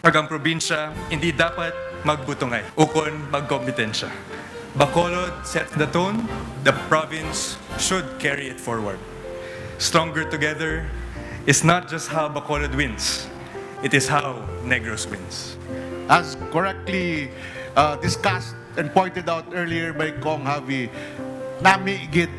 Pag ang probinsya, hindi dapat magbutungay, ukon magkompetensya. Bacolod sets the tone, the province should carry it forward. Stronger together is not just how Bacolod wins, it is how Negros wins. As correctly discussed and pointed out earlier by Kong Javi, namiigit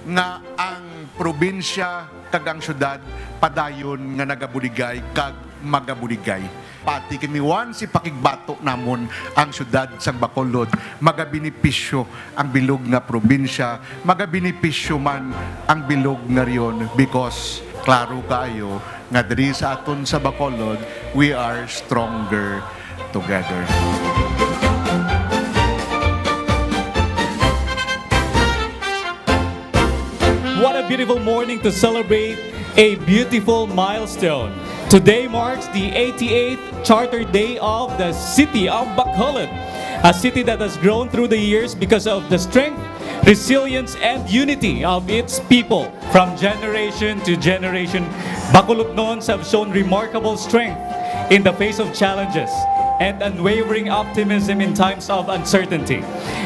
nga ang probinsya kag ang syudad padayon nga nagabuligay kag magabuligay. Pati kami once ipakigbato namon ang syudad sang Bacolod, magabinipisyo ang bilog nga probinsya, magabinipisyo man ang bilog nga riyon because klaro kayo nga diri sa aton sa Bacolod, we are stronger together. What a beautiful morning to celebrate a beautiful milestone. Today marks the 88th Charter Day of the City of Bacolod, a city that has grown through the years because of the strength, resilience, and unity of its people. From generation to generation, Bacolodnons have shown remarkable strength in the face of challenges and unwavering optimism in times of uncertainty.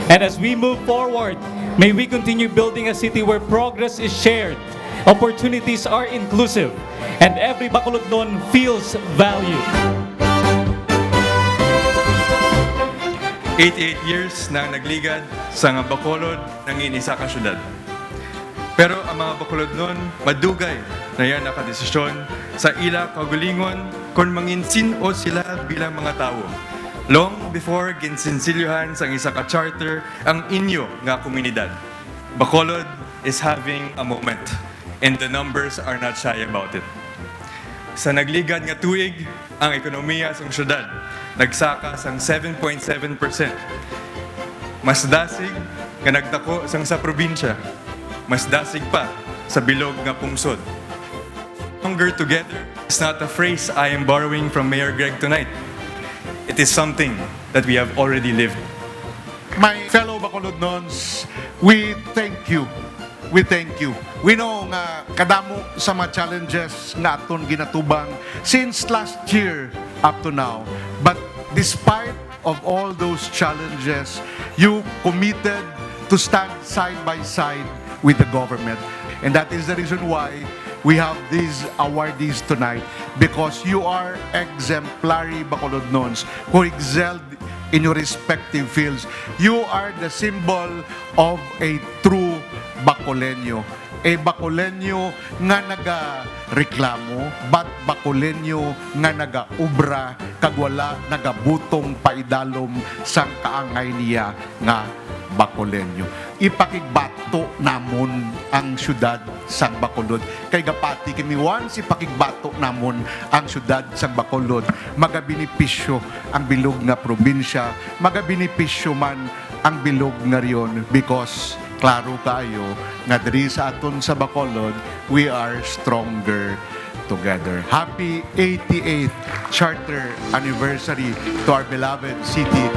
And as we move forward, may we continue building a city where progress is shared, opportunities are inclusive, and every Bacolodnon feels valued. 88 years na nagligad sa nga Bacolod ng inisa ka syudad. Pero ang mga Bacolodnon, madugay na yan nakadesisyon sa ila kaugalingon kung manginsin-o sila bilang mga tao. Long before ginsinsilyohan sa isa ka charter ang inyo nga komunidad. Bacolod is having a moment and the numbers are not shy about it. Sa nagligad nga tuig, ang ekonomiya sa syudad nagsaka sang 7.7%. Mas dasig nga nagdako sang sa probinsya. Mas dasig pa sa bilog nga pungsod. Stronger together is not a phrase I am borrowing from Mayor Greg tonight. It is something that we have already lived. My fellow Bacolodnons, we thank you. We thank you. We know nga kadamo sa mga challenges nga aton ginatubang since last year up to now. But despite of all those challenges, you committed to stand side by side with the government. And that is the reason why we have these awardees tonight, because you are exemplary Bacolodnons who excelled in your respective fields. You are the symbol of a true Bacoleño. A Bacoleño nga naga-reklamo, but Bacoleño nga naga-ubra, kag wala nagabutong paidalom sang kaangay niya nga Bacoleño. Ipakigbato namon ang syudad sang Bacolod. Kay gapati kami once ipakigbato namon ang syudad sang Bacolod, magabinipisyo ang bilog nga probinsya, magabinipisyo man ang bilog nga riyon because klaro kayo nga diri sa aton sa Bacolod, we are stronger together. Happy 88th Charter Anniversary to our beloved city